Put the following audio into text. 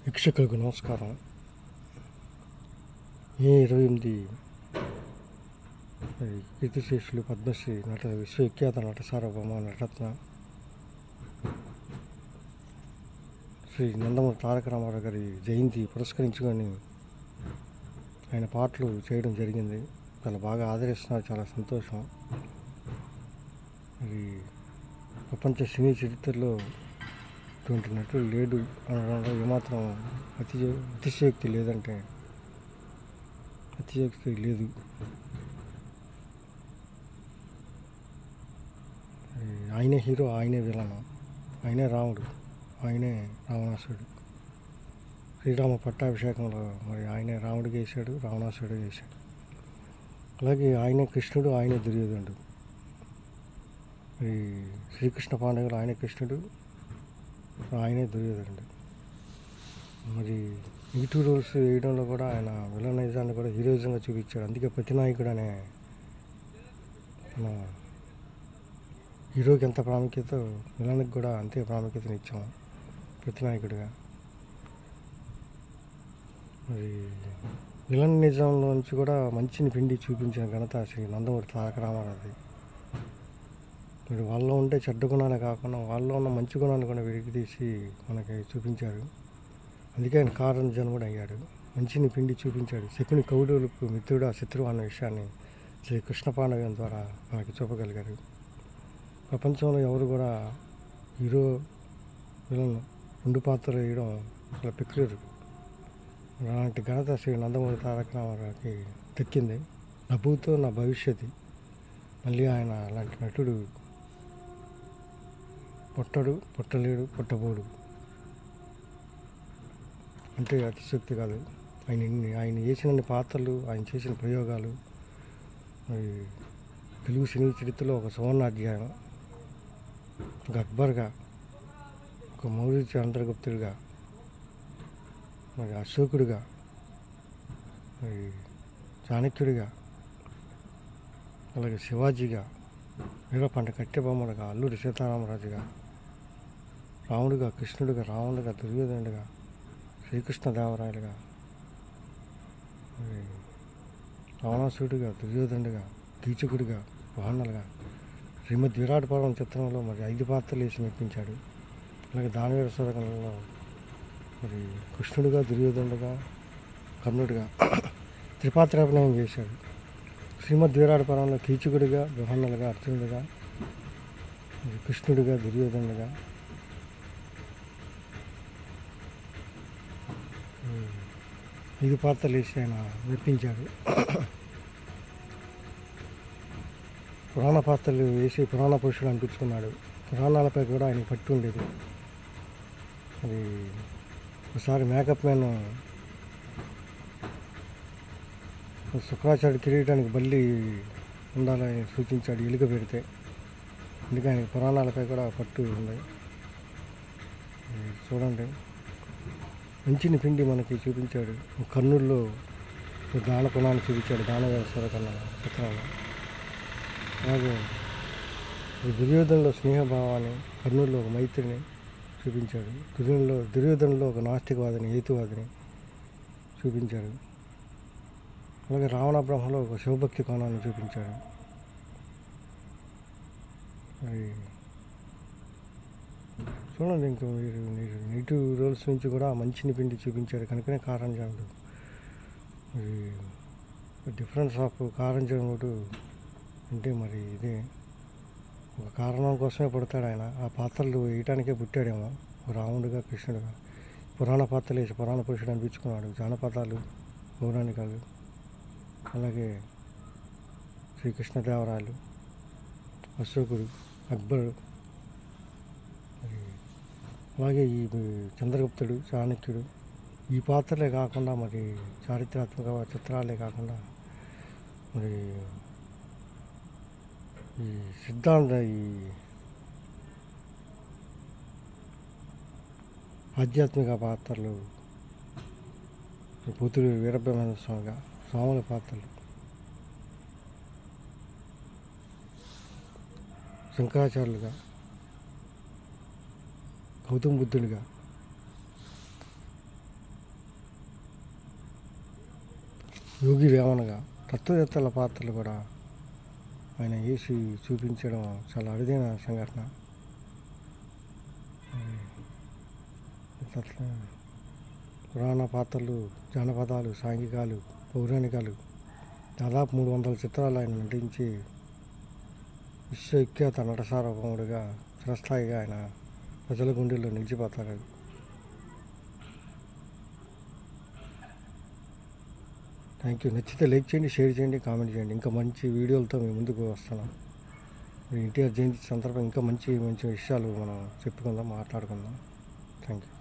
వీక్షకులకు నమస్కారం. మే 28 కీర్తిశేషులు పద్మశ్రీ విశ్వవిఖ్యాత నట సార్వభౌమ నటరత్న శ్రీ నందమూరి తారక రామారావు గారి జయంతి పురస్కరించుకొని ఆయన పాటలు చేయడం జరిగింది. చాలా బాగా ఆదరిస్తున్నారు, చాలా సంతోషం. మరి ప్రపంచ సినీ చరిత్రలో ఇటువంటి నటులు లేడు అనడంలో ఏమాత్రం అతిశయోక్తి లేదంటే అతిశయోక్తి లేదు. ఆయనే హీరో, ఆయనే విలన్, ఆయనే రాముడు, ఆయనే రావణాసుడు. శ్రీరామ పట్టాభిషేకంలో మరి ఆయనే రాముడికి వేశాడు, రావణాసుడు వేశాడు. అలాగే ఆయనే కృష్ణుడు, ఆయనే దుర్యోధనుడు. మరి శ్రీకృష్ణ పాండవులు ఆయనే కృష్ణుడు, ఆయనే దుర్యోధనుడు. మరి నెగిటివ్ రోల్స్ వేయడంలో కూడా ఆయన విలనైజాన్ని కూడా హీరోయిజంగా చూపించాడు. అందుకే ప్రతినాయకుడు అనే మన హీరోకి ఎంత ప్రాముఖ్యత, విలన్కి కూడా అంతే ప్రాముఖ్యతనిచ్చాము ప్రతినాయకుడిగా. మరి విలన్ నిజంలో నుంచి కూడా మంచిని పిండి చూపించిన ఘనత శ్రీ నందమూరి తారక రామారావుది. మరి వాళ్ళలో ఉండే చెడ్డ గుణాలే కాకుండా వాళ్ళలో ఉన్న మంచి గుణాన్ని కూడా వెలికితీసి మనకి చూపించారు. అందుకే ఆయన కారణ జన్ముడు అయ్యాడు. మంచిని పిండి చూపించాడు. శకుని కౌరవులకు మిత్రుడు శత్రువు అన్న విషయాన్ని శ్రీ కృష్ణ పాండవ్యం ద్వారా మనకి చూపగలిగారు. ప్రపంచంలో ఎవరు కూడా హీరో విలన్ 2 పాత్రలు వేయడం చాలా పెక్యులర్. అలాంటి ఘనత శ్రీ నందమూరి తారక రామారావుకి దక్కింది. నా భూతో నా భవిష్యత్తు. మళ్ళీ ఆయన అలాంటి నటుడు పుట్టడు, పుట్టలేడు, పుట్టబోడు అంటే అతిశక్తి కాదు. ఆయన చేసిన పాత్రలు, ఆయన చేసిన ప్రయోగాలు మరి తెలుగు సినీ చరిత్రలో ఒక సువర్ణాధ్యాయం. ఒక అక్బర్గా, ఒక మౌర్య చంద్రగుప్తుడిగా, మరి అశోకుడిగా, మరి చాణక్యుడిగా, అలాగే శివాజీగా, వీరపంట కట్టెబొమ్మలుగా, అల్లూరి సీతారామరాజుగా, రాముడిగా, కృష్ణుడిగా, రావణుడిగా, దుర్యోధనుడిగా, శ్రీకృష్ణదేవరాయలుగా, రావణాసుడిగా, దుర్యోధనుడిగా, కీచకుడిగా, వాహనలుగా, శ్రీమద్ విరాట్ పర్వం చిత్రంలో మరి 5 పాత్రలు వేసి మెప్పించాడు. అలాగే దానవీర సూరకర్ణలో మరి కృష్ణుడిగా, దుర్యోధనుడిగా, కర్ణుడిగా త్రిపాత్రాభినయం చేశాడు. శ్రీమద్ విరాట్ పర్వంలో కీచకుడిగా, వాహనలుగా, అర్జునుడిగా, కృష్ణుడిగా, దుర్యోధనుడిగా, 5 పాత్రలు వేసి ఆయన మెప్పించాడు. పురాణ పాత్రలు వేసి పురాణ పురుషుడు అనిపించుకున్నాడు. పురాణాలపై కూడా ఆయన పట్టు ఉండేది. అది ఒకసారి మేకప్ మ్యాన్ శుక్రాచార్య కిరీటానికి బల్లి ఉండాలని సూచించాడు, ఎలుక పెడితే. అందుకే ఆయనకి పురాణాలపై కూడా పట్టు ఉంది. చూడండి, మంచిని పిండి మనకి చూపించాడు. కర్నూలులో దాన గుణాన్ని చూపించాడు, దానవీర సూరకర్ణ చిత్రంలో. అలాగే దుర్యోధనలో స్నేహభావాన్ని, కర్నూలులో ఒక మైత్రిని చూపించాడు. దుర్యోధనలో ఒక నాస్తికవాదిని, హేతువాదిని చూపించాడు. అలాగే రావణ బ్రహ్మలో ఒక శివభక్తి కోణాన్ని చూపించాడు. మరి చూడండి, ఇంకా మీరు నెగిటివ్ రోల్స్ నుంచి కూడా మంచిని పిండి చూపించాడు. కనుకనే కారంజనుడు. మరి డిఫరెన్స్ ఆఫ్ కారంజనుడు అంటే మరి ఇదే ఒక కారణం కోసమే పుడతాడు ఆయన. ఆ పాత్రలు వేయటానికే పుట్టాడేమో, రాముడిగా, కృష్ణుడిగా. పురాణ పాత్రలు వేసి పురాణ పురుషుడు అనిపించుకున్నాడు. జానపదాలు, పౌరాణికాలు, అలాగే శ్రీకృష్ణదేవరాయలు, అశోకుడు, అక్బరు, అలాగే ఈ చంద్రగుప్తుడు, చాణక్యుడు, ఈ పాత్రలే కాకుండా మరి చారిత్రాత్మక చిత్రాలే కాకుండా మరి ఈ సిద్ధాంత, ఈ ఆధ్యాత్మిక పాత్రలు, పూతులు వీరబ్రహ్మేంద్ర స్వామిగా, స్వాముల పాత్రలు, శంకరాచార్యులుగా, గౌతమ బుద్ధుడిగా, యోగి వేమనగా తత్వవేత్తల పాత్రలు కూడా ఆయన వేసి చూపించడం చాలా అరుదైన సంఘటన. అట్లా పురాణ పాత్రలు, జానపదాలు, సాంఘికాలు, పౌరాణికాలు దాదాపు 300 చిత్రాలు ఆయన నటించి విశ్వవిఖ్యాత నట సార్వభౌముడిగా చిరస్థాయిగా ఆయన ప్రజల గుండెల్లో నిలిచిపోతారు. Thank you. నచ్చితే లైక్ చేయండి, షేర్ చేయండి, కామెంట్ చేయండి. ఇంకా మంచి వీడియోలతో మేము ముందుకు వస్తున్నాం. ఎన్టీఆర్ జయంతి సందర్భంగా ఇంకా మంచి మంచి విషయాలు మనం చెప్పుకుందాం, మాట్లాడుకుందాం. Thank you.